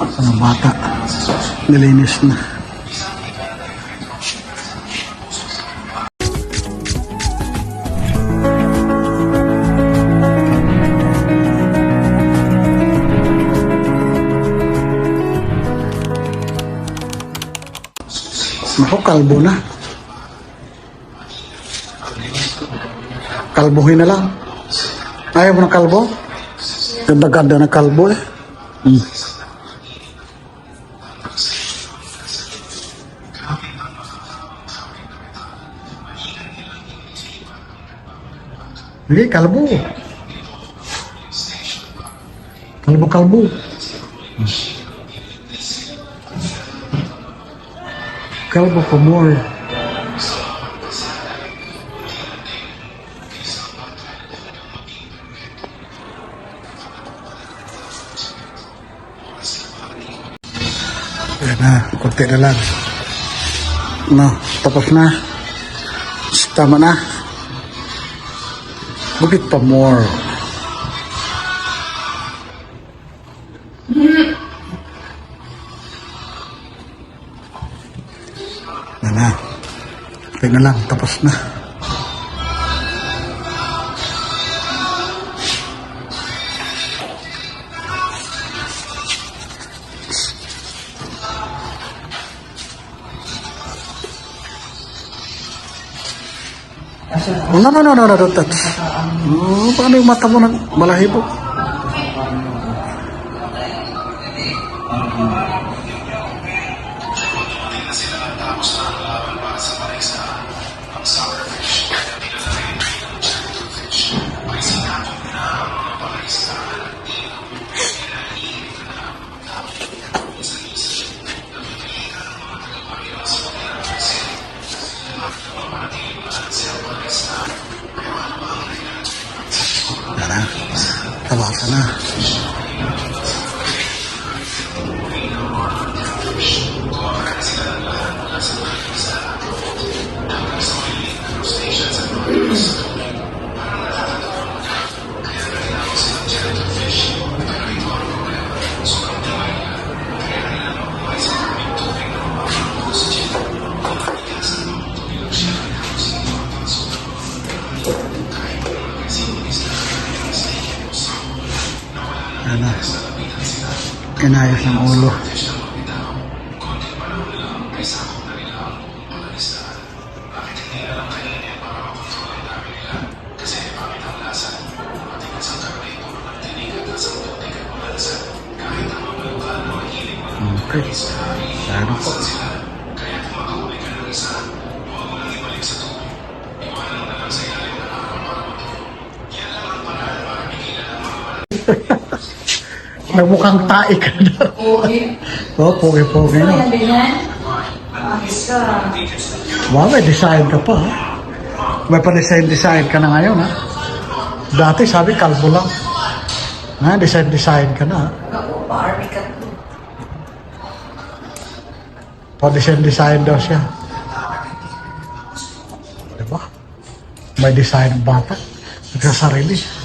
Mga bata, nilinis na. Naku, kalbo na. Kalbuhin na lang. Ayaw mo ng kalbo? Ganda-ganda na kalbo eh. Hindi, kalbo. Kalbo-kalbo. Kalbo for more. Ayan na, konti na lang. No, tapos na. Tama na. Bukit pa more. Na. Tingnan lang, tapos na. No, don't touch. Oh, paano yung mata mo ng malahibo? Tara, tawasan na. Ano, inayos ng ulo. Okay, ano po? Nagmukhang tae ka na. Pogi. Oo, pogi-pogi na. Ano yan? Ayos ka. Wow, may design ka pa. Ha? May pa-design ka na ngayon. Ha? Dati sabi kalbo lang. Ha? Design ka na. Ha? Ako, pa-army ka to. Pa-design daw siya. Diba? May design ng bata. Nagsasarili.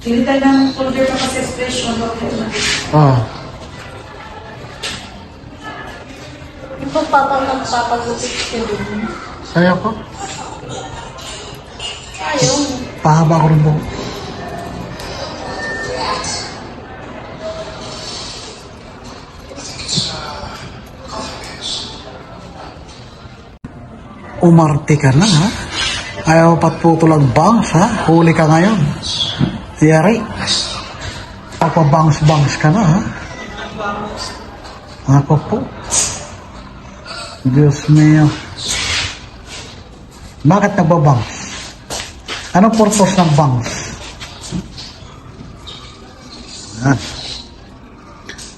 Pilitan ng folder na kasi expression. Ah. Yung pagpapagupit ka dun. Saya ko. Ayaw. Pahaba ko rin buhok. Umarte ka na, ha? Ayaw patputol ang bangs, ha? Huli ka ngayon. Yari. Papabangs-bangs ka na, ha? Ako po. Diyos mio. Bakit nagbabangs? Anong purpose ng bangs?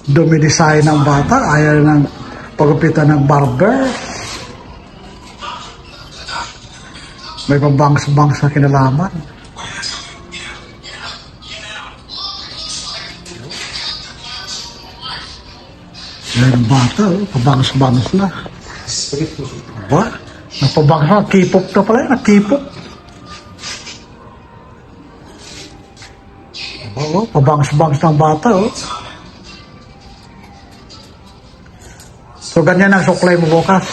Dumidesign ng bata, ayaw ng pagupitan ng barber. May pabangs-bangs na kinalaman. Yan ang bata, oh. Pabangas-bangas na. Ba? Napabangas na. K-pop na pala yun. K-pop. Oo, pabangas-bangas ng bata, oh. So, ganyan ang suklay mo bukas.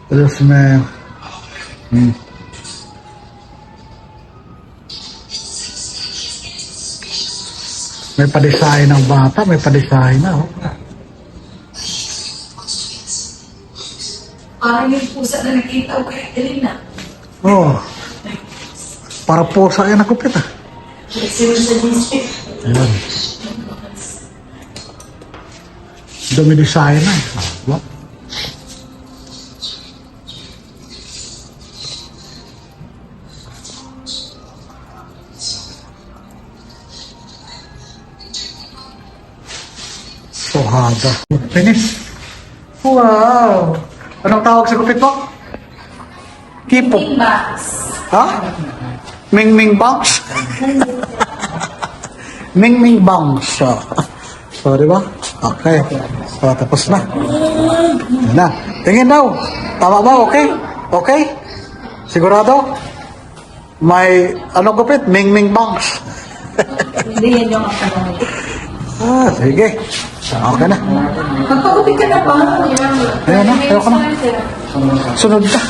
Tapos may... May padisahin ng bata, may padisahin na, oh. Parang yung pusa na nakita ko kay Elena. Oh. Para pusa yan ang kupit, ah. Sino sa display? Ayan. Dumi-design na, eh. What? Sohada. Finish. Wow! Anong tawag sa kupit mo? Kipop. Box. Ha? Ming-ming bangs? Ming-ming bangs. So, di ba? Okay. So, tapos na. Yan na. Tingin daw. Tama ba? Okay? Okay? Sigurado? May, anong kupit? Ming-ming bangs. Hindi yan yung ako. Sige. Okay na. Magpagupit ka na pa. Ayan na. Ayoko na. Sunod ka.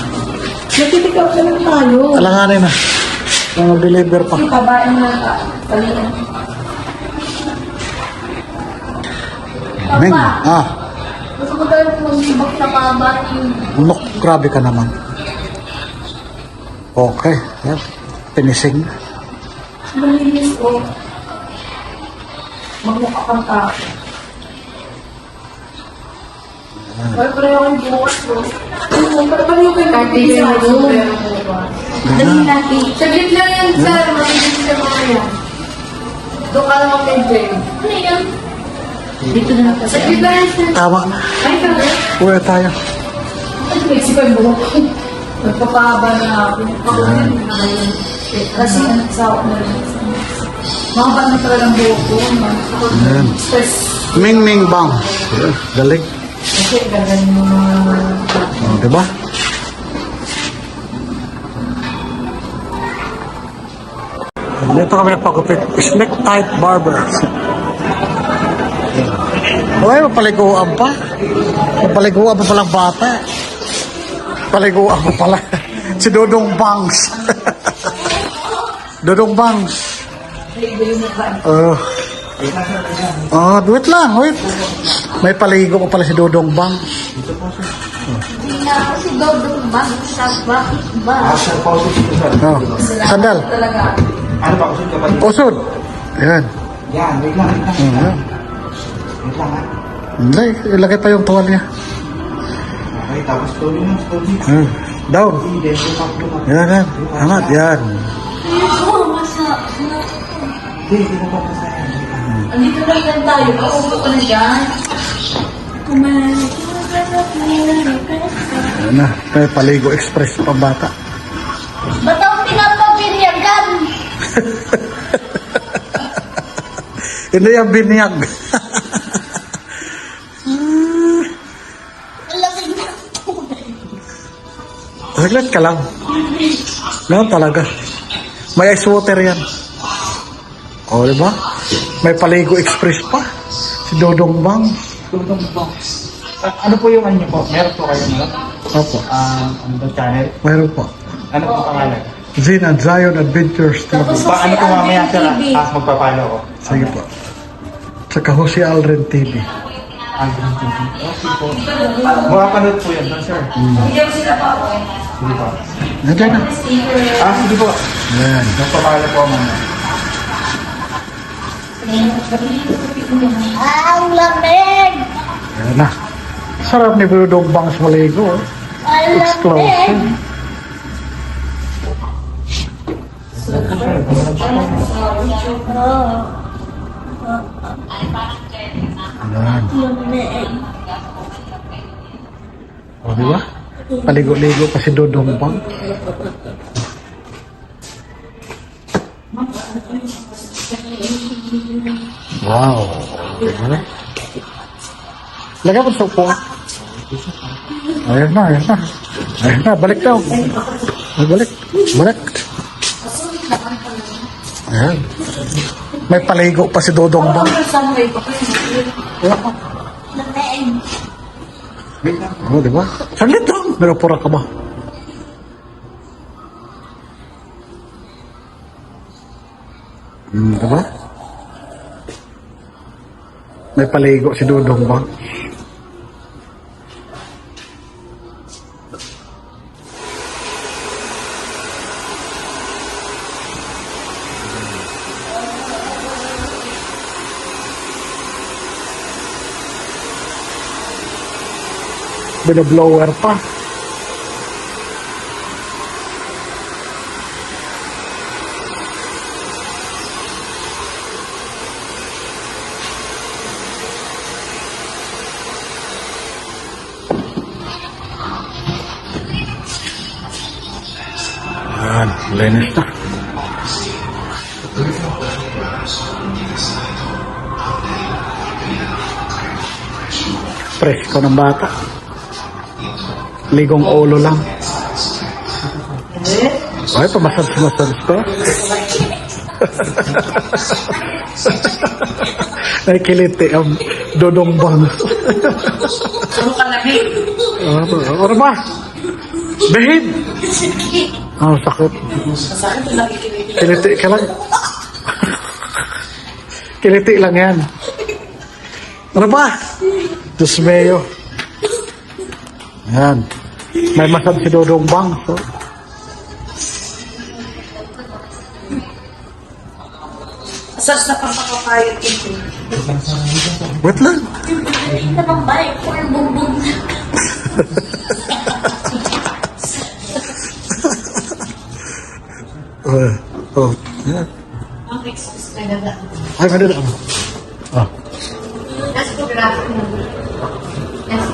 Nakitikaw ka lang tayo. Alanganin na. Yung mag-deliver pa. Yung babae na palihan. Ming. Gusto ko tayo mag-ibak na pabati. Unok, grabe ka naman. Okay. Yan. Finishing. Malinis ko. Magmukha kang tao. Pero pareho akong bukas mo. Pero pareho kayo katisan mo. Dali natin. Saglit lang yan, sir. Matilis ka mga yan. Doon ka lang kay Jay. Ano yan? Dito na lang kasi. Saglit lang yan, sir. Tama. Ay, pero. Uwi tayo. Ay, Mexico yung buhok ko. Nagpapahaba na ako. Pakunin na ngayon. Kasi nagsawa na rin. Mahaba na talagang buhok ko. Ayan. Stress. Ming-ming bang. Galing. Kasi gagaling mo mga... Oh, diba? Dito kami nagpagupit. Slick Tight Barbers. Uy, mapaliguan pa. Mapaliguan pa palang bata. Paliguan pa pala. Si Dodong Bangs. Dodong Bangs. Wait lang, wait. May paligo pa pala si Dodong Bangs. Hindi na ako si Dodong Bang sa bakit ba? Oh, sandal. Talaga. Ano ba? Kusod ka ba? Usod. Ayan. Yan, wait lang, wait lang. Ayan. Wait lang, ha? Hindi, ilagay pa yung tuwalya. Okay, tapos slowly lang, slowly. Down. Hindi, lumap. Yan, yan. Angat, yan. Hindi na pa masaya. Andito na lang tayo. Paupo ka na dyan. Ayan na. May paligo express pa bata. Ba't ako pinapabinyagan? Hindi yung binyag. Lasing na. Saglit ka lang. Ganun talaga. May ice water yan. O, diba? May paligo express pa. Si Dodong Bang. Tulong po. Ano po yung ano niyo po? Meron po kayo na? Opo. Ano ba channel? Mayroon po. Ano po pangalan? Zin and Zion Adventures TV. Ano po mamaya sir? Magpapalo ko. Sige po. Tsaka Jose Alren TV. Okay po. Makapanood po yan, sir. Hindi ako sila pa ako eh. Sige po. Nandiyan na. Sige po. Yan. Magpapalo po mamaya. Ang lamig! Yan na. Sarap ni Dodong Bangs maligo. Ang Exclusive. Yan. O, diba? Paligo-ligo pa si Dodong Bang. Wow. Diba? Lagyan mo sa upuan. Ayan na, ayan na. Ayan na, balik daw. Ay, balik. Balik. Ayan. May paligo pa si Dodong ba? Oo, di ba? Saglit lang. Pero pura ka ba? Di ba? May paligo si Dodong ba? Binoblower pa. Ayan, linis na. Presko ng bata. Ligong ulo lang. Ay, pamasad-masad ko. Ay, kiliti ang Dodong Bang. Ano ka lagi? Ano ba? Behid! Oh, sakit. Saan ito nakikinig? Kiliti ka lang. Kiliti lang yan. Ano ba? Diyos mayo. Ayan. May masad si Dodong Bang. So. Asas na pampakapayot ito. Wait lang. Hindi na bang balik for bumbong na. Oh. Ayan. Ang excuse na ganda. Ay, madala. Oh. That's photography mo. Yes.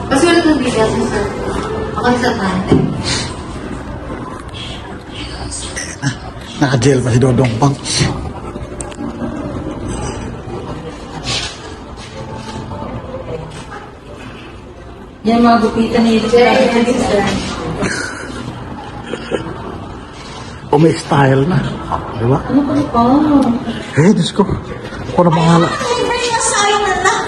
Kasi wala itong video sa sir. Ako sa natin. Naka-jail pa si Dodong Bang. Yan mga gupitan ni sir. O may style na. Di ba? Ano pa ito? Eh, Diyos ko. Ako na bahala. Ay, may nasayang na lang.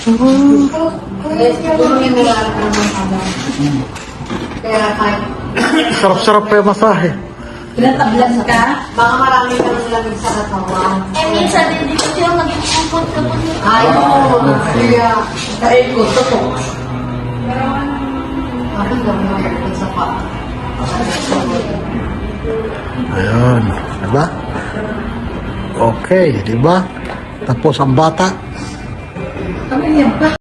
Siguro may nararamdaman ka ba? Kaya kahit Sarap-sarap pa yung masahe. pinatablan ka, baka marami ka nang lamig sa katawan. Eh, minsan din dito siya mag-ipupot kapag Ayaw, kaya dahil ko, totoo. Bakit lang naman sa pa? Ayun. Diba? Okay, diba? Tapos ang bata. Kami yan pa.